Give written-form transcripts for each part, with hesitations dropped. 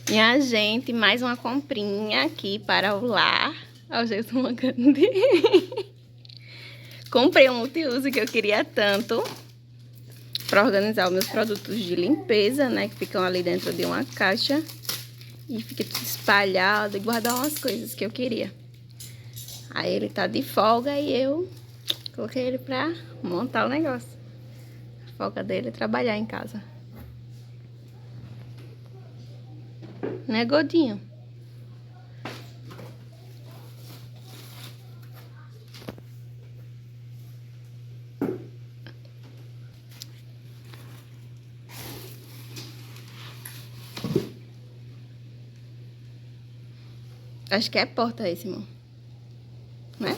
Minha gente, mais uma comprinha aqui para o lar. Olha o jeito mancando. Comprei um multiuso que eu queria tanto para organizar os meus produtos de limpeza, né? Que ficam ali dentro de uma caixa. E fica tudo espalhado e guardar umas coisas que eu queria. Aí ele tá de folga e eu coloquei ele pra montar o negócio. A folga dele é trabalhar em casa. Né, Godinho? Acho que é porta esse, irmão. Né?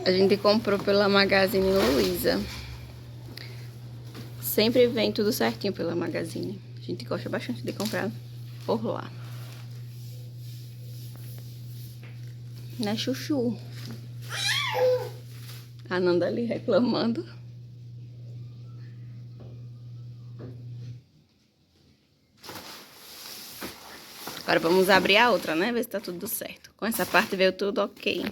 A gente comprou pela Magazine Luiza. Sempre vem tudo certinho pela Magazine. A gente gosta bastante de comprar por lá. Né, Chuchu? A Nanda ali reclamando. Agora vamos abrir a outra, né? Ver se tá tudo certo. Com essa parte veio tudo ok.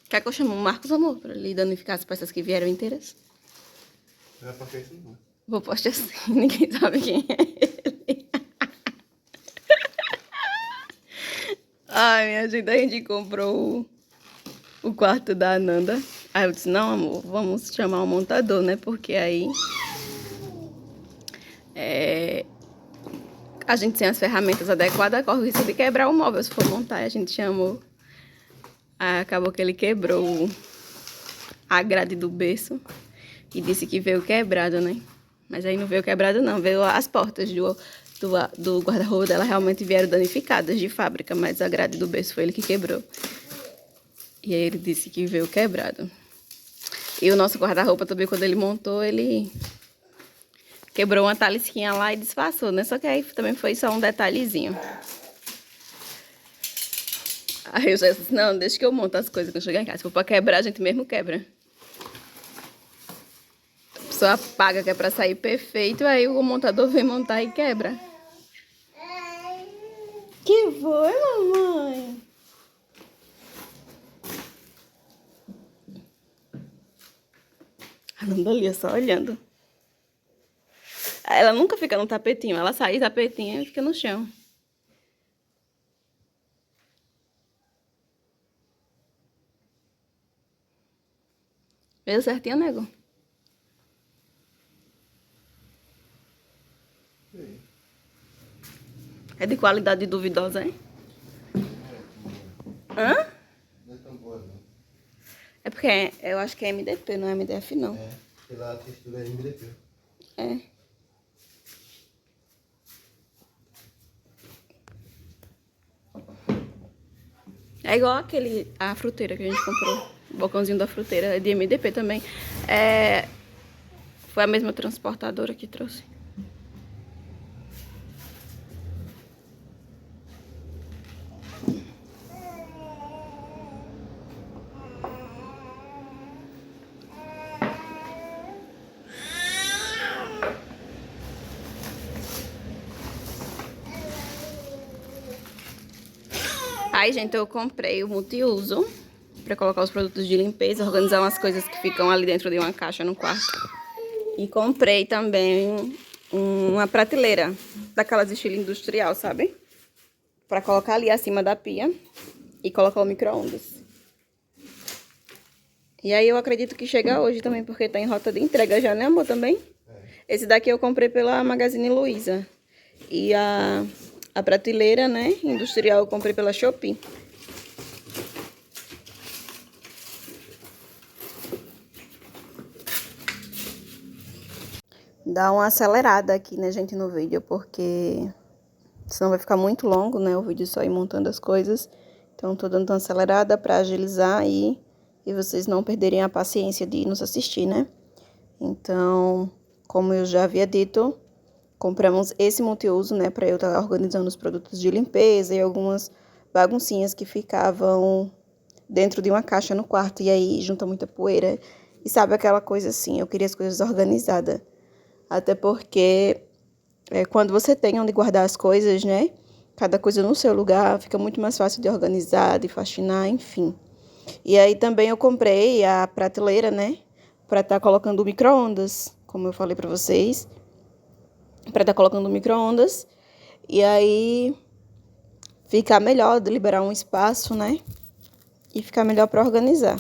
Quer que eu chame o Marcos, amor, pra ele danificar as peças que vieram inteiras? Não é porque isso não. Vou postar assim, ninguém sabe quem é ele. Ai, minha gente, a gente comprou o quarto da Ananda. Aí eu disse, não, amor, vamos chamar o montador, né? Porque aí a gente sem as ferramentas adequadas corre o risco de quebrar o móvel se for montar. A gente chamou. Aí acabou que ele quebrou a grade do berço e disse que veio quebrado, né? Mas aí não veio quebrado não, veio as portas do guarda-roupa dela realmente vieram danificadas de fábrica, mas a grade do berço foi ele que quebrou. E aí ele disse que veio quebrado. E o nosso guarda-roupa também, quando ele montou, ele quebrou uma talisquinha lá e disfarçou, né? Só que aí também foi só um detalhezinho. Aí eu já disse, não, deixa que eu monto as coisas quando eu chegar em casa. Se for pra quebrar, a gente mesmo quebra. A pessoa paga que é pra sair perfeito, aí o montador vem montar e quebra. Que foi, mamãe? A Nanda ali, só olhando. Ela nunca fica no tapetinho, ela sai do tapetinho e fica no chão. Veio certinho, nego? É de qualidade duvidosa, hein? Hã? Não é tão boa, não. É porque eu acho que é MDP, não é MDF, não. É, pela textura é MDP. É. É igual a fruteira que a gente comprou. O balcãozinho da fruteira é de MDP também. Foi a mesma transportadora que trouxe. Aí, gente, eu comprei o multiuso pra colocar os produtos de limpeza, organizar umas coisas que ficam ali dentro de uma caixa no quarto. E comprei também uma prateleira, daquelas estilo industrial, sabe? Pra colocar ali acima da pia. e colocar o micro-ondas. E aí eu acredito que chega hoje também, porque tá em rota de entrega já, né, amor, também? Esse daqui eu comprei pela Magazine Luiza. E a prateleira, né, industrial, eu comprei pela Shopee. Dá uma acelerada aqui, né, gente, no vídeo, porque senão vai ficar muito longo, né, o vídeo só ir montando as coisas. Então, tô dando uma acelerada pra agilizar e vocês não perderem a paciência de nos assistir, né? Então, como eu já havia dito, compramos esse multiuso, né, pra eu estar organizando os produtos de limpeza e algumas baguncinhas que ficavam dentro de uma caixa no quarto. E aí, junta muita poeira. E sabe aquela coisa assim, eu queria as coisas organizadas. Até porque quando você tem onde guardar as coisas, né? Cada coisa no seu lugar, fica muito mais fácil de organizar, de faxinar, enfim. E aí também eu comprei a prateleira, né? Pra estar colocando o micro-ondas, como eu falei pra vocês. Pra estar colocando o micro-ondas. E aí ficar melhor, de liberar um espaço, né? E ficar melhor pra organizar.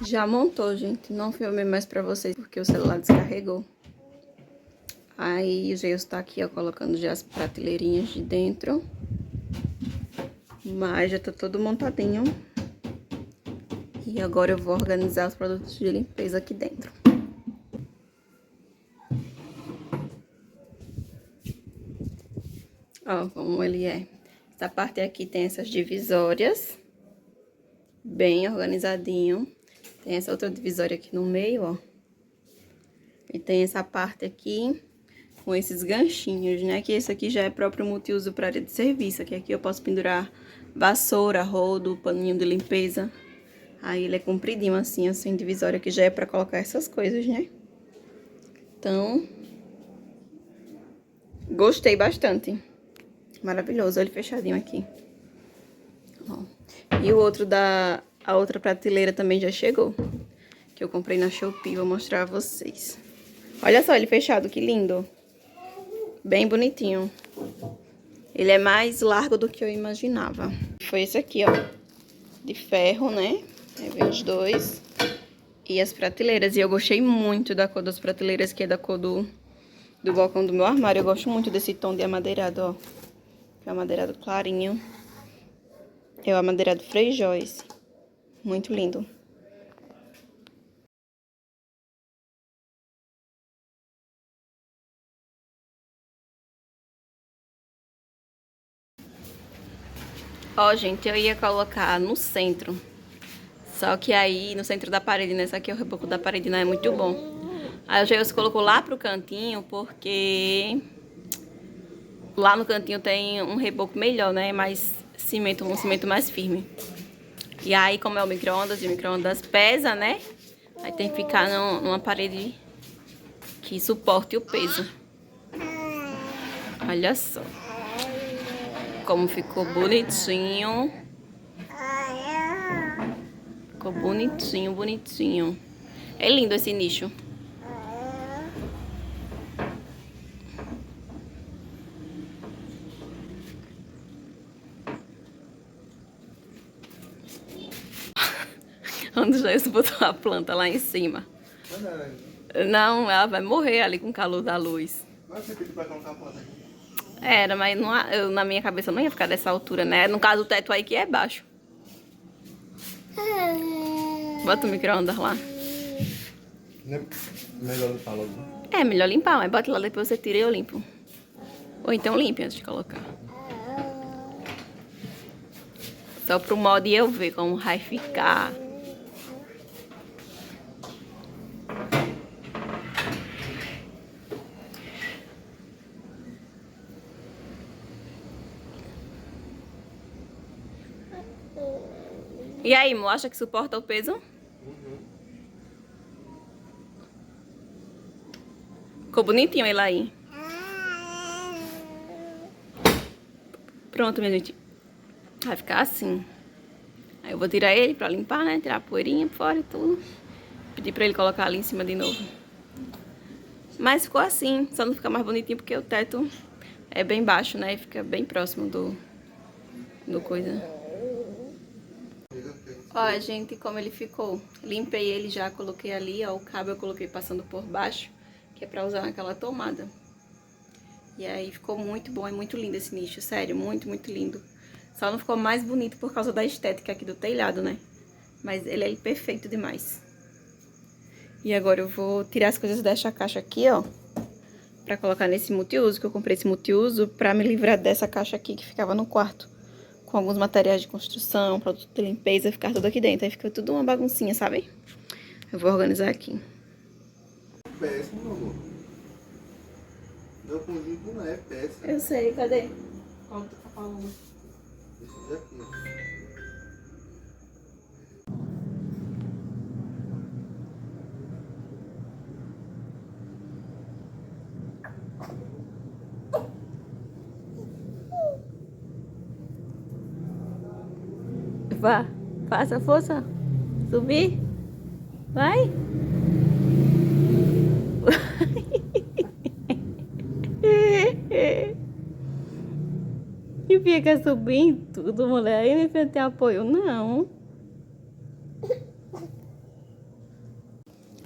Já montou, gente. Não filmei mais pra vocês porque o celular descarregou. Aí o Geus tá aqui, ó, colocando já as prateleirinhas de dentro. Mas já tá todo montadinho. E agora eu vou organizar os produtos de limpeza aqui dentro. Ó, como ele é. Essa parte aqui tem essas divisórias. Bem organizadinho. Tem essa outra divisória aqui no meio, ó. E tem essa parte aqui com esses ganchinhos, né? Que esse aqui já é próprio multiuso para área de serviço. Que aqui eu posso pendurar vassoura, rodo, paninho de limpeza. Aí ele é compridinho assim divisória, que já é pra colocar essas coisas, né? Então, gostei bastante. Maravilhoso, olha ele fechadinho aqui. Ó. E o outro a outra prateleira também já chegou. Que eu comprei na Shopee, vou mostrar a vocês. Olha só ele fechado, que lindo. Bem bonitinho. Ele é mais largo do que eu imaginava. Foi esse aqui, ó. De ferro, né? Aí vem os dois. E as prateleiras. E eu gostei muito da cor das prateleiras, que é da cor do balcão do meu armário. Eu gosto muito desse tom de amadeirado, ó. Que é amadeirado clarinho. É o amadeirado Frei Joyce. Muito lindo. Ó, gente, eu ia colocar no centro. Só que aí, no centro da parede, né? Só que o reboco da parede não é muito bom. Aí o Geus colocou lá pro cantinho, porque lá no cantinho tem um reboco melhor, né? Mais cimento, um cimento mais firme. E aí, como é o micro-ondas, e o micro-ondas pesa, né? Aí tem que ficar numa parede que suporte o peso. Olha só. Como ficou bonitinho. Ficou bonitinho, bonitinho. É lindo esse nicho. Onde já botou a planta lá em cima. Não, ela vai morrer ali com o calor da luz. Mas você pediu pra colocar a planta aqui? Era, mas não, na minha cabeça não ia ficar dessa altura, né? No caso, o teto aí que é baixo. Bota o micro-ondas lá. Não é melhor limpar logo. É, melhor limpar, mas bota lá, depois você tira e eu limpo. Ou então limpe antes de colocar. Só pro modo eu ver como vai ficar. E aí, amor, acha que suporta o peso? Ficou bonitinho ele aí. Pronto, minha gente. Vai ficar assim. Aí eu vou tirar ele pra limpar, né? Tirar a poeirinha por fora e tudo. Pedir pra ele colocar ali em cima de novo. Mas ficou assim. Só não fica mais bonitinho porque o teto é bem baixo, né? E fica bem próximo do coisa. Ó, gente, como ele ficou. Limpei ele já, coloquei ali, ó. O cabo eu coloquei passando por baixo, que é pra usar naquela tomada. E aí ficou muito bom, é muito lindo esse nicho, sério, muito, muito lindo. Só não ficou mais bonito por causa da estética aqui do telhado, né? Mas ele é perfeito demais. E agora eu vou tirar as coisas dessa caixa aqui, ó. Pra colocar nesse multiuso, que eu comprei esse multiuso pra me livrar dessa caixa aqui que ficava no quarto. Com alguns materiais de construção, produto de limpeza, ficar tudo aqui dentro. Aí fica tudo uma baguncinha, sabe? Eu vou organizar aqui. Péssimo, meu amor. Meu conjunto não é péssimo. Eu sei, cadê? Qual tu tá falando? Esse daqui. Vá, faça força. Subir. Vai. E fica subindo tudo, mulher. Aí não tem apoio, não.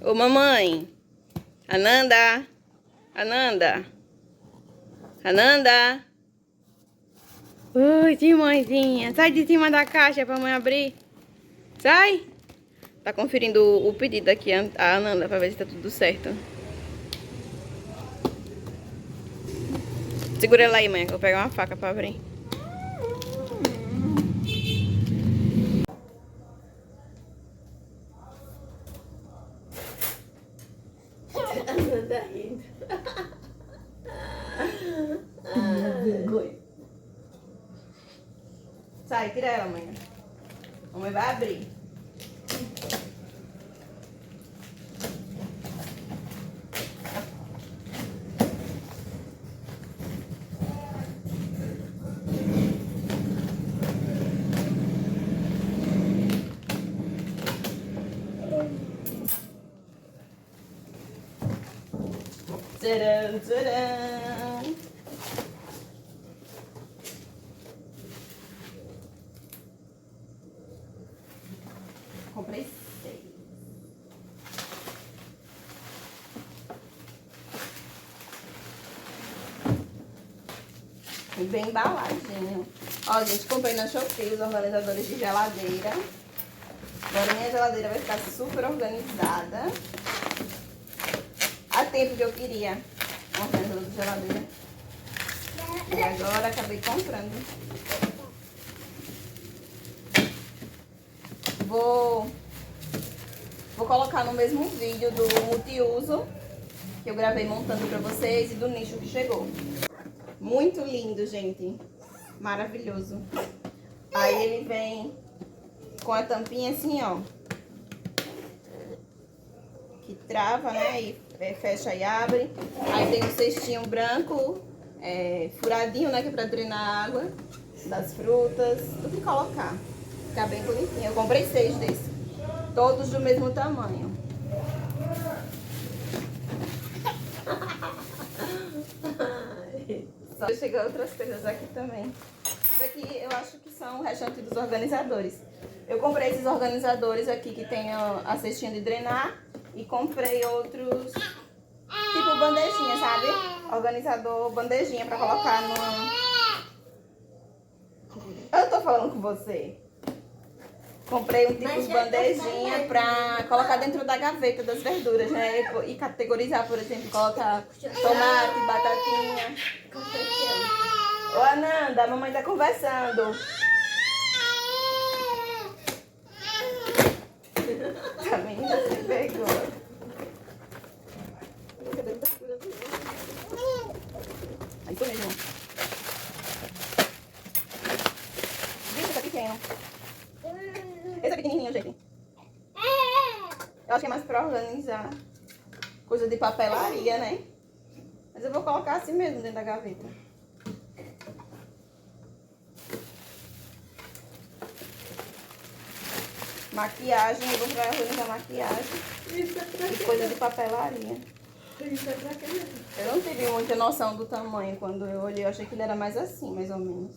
Ô, mamãe. Ananda. Ananda. Ananda. Oi, mãezinha. Sai de cima da caixa pra mãe abrir. Sai. Tá conferindo o pedido aqui, a Ananda, pra ver se tá tudo certo. Segura ela aí, mãe, que eu vou pegar uma faca pra abrir. Ananda rindo. Sai, tira ela, mãe. A mãe vai abrir. Tcharam, tcharam. Comprei 6. E bem embaladinho. Ó, gente, comprei na Shopee os organizadores de geladeira. Agora minha geladeira vai ficar super organizada. Há tempo que eu queria um organizador de geladeira. E agora acabei comprando. Vou colocar no mesmo vídeo do multiuso que eu gravei montando pra vocês e do nicho que chegou. Muito lindo, gente. Maravilhoso. Aí ele vem com a tampinha assim, ó. Que trava, né? E fecha e abre. Aí tem um cestinho branco, furadinho, né? Que é pra drenar a água das frutas. Tudo que colocar. Fica bem bonitinho. Eu comprei 6 desses. Todos do mesmo tamanho. Só chegou outras coisas aqui também. Isso aqui eu acho que são o restante dos organizadores. Eu comprei esses organizadores aqui que tem a cestinha de drenar. E comprei outros, tipo bandejinha, sabe? Organizador, bandejinha pra colocar no... Eu tô falando com você. Comprei um tipo de bandejinha pra colocar dentro da gaveta das verduras, né? E categorizar, por exemplo, colocar tomate, batatinha. Ô, Ananda, a mamãe tá conversando. Tá menina, sem vergonha. É isso mesmo. Viu, tá pequeno. Esse é pequenininho, gente. Eu acho que é mais pra organizar. Coisa de papelaria, né? Mas eu vou colocar assim mesmo dentro da gaveta. Maquiagem, eu vou organizar maquiagem. E coisa de papelaria. Eu não tive muita noção do tamanho quando eu olhei. Eu achei que ele era mais assim, mais ou menos.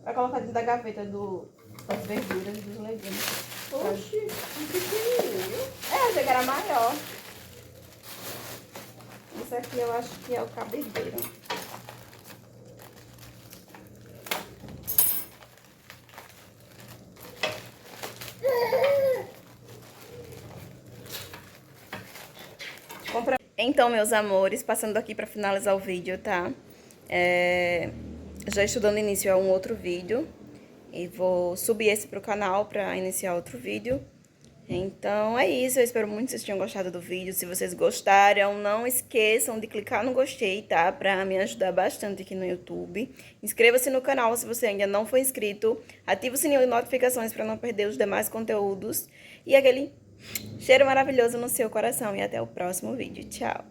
Pra colocar dentro da gaveta das verduras e dos legumes. Oxi, um pequenininho. Achei que era maior. Esse aqui eu acho que é o cabedeiro. Então, meus amores, passando aqui para finalizar o vídeo, tá? Já estou dando início a um outro vídeo. E vou subir esse pro canal para iniciar outro vídeo. Então, é isso. Eu espero muito que vocês tenham gostado do vídeo. Se vocês gostaram, não esqueçam de clicar no gostei, tá? Pra me ajudar bastante aqui no YouTube. Inscreva-se no canal se você ainda não for inscrito. Ative o sininho de notificações para não perder os demais conteúdos. E aquele cheiro maravilhoso no seu coração. E até o próximo vídeo. Tchau!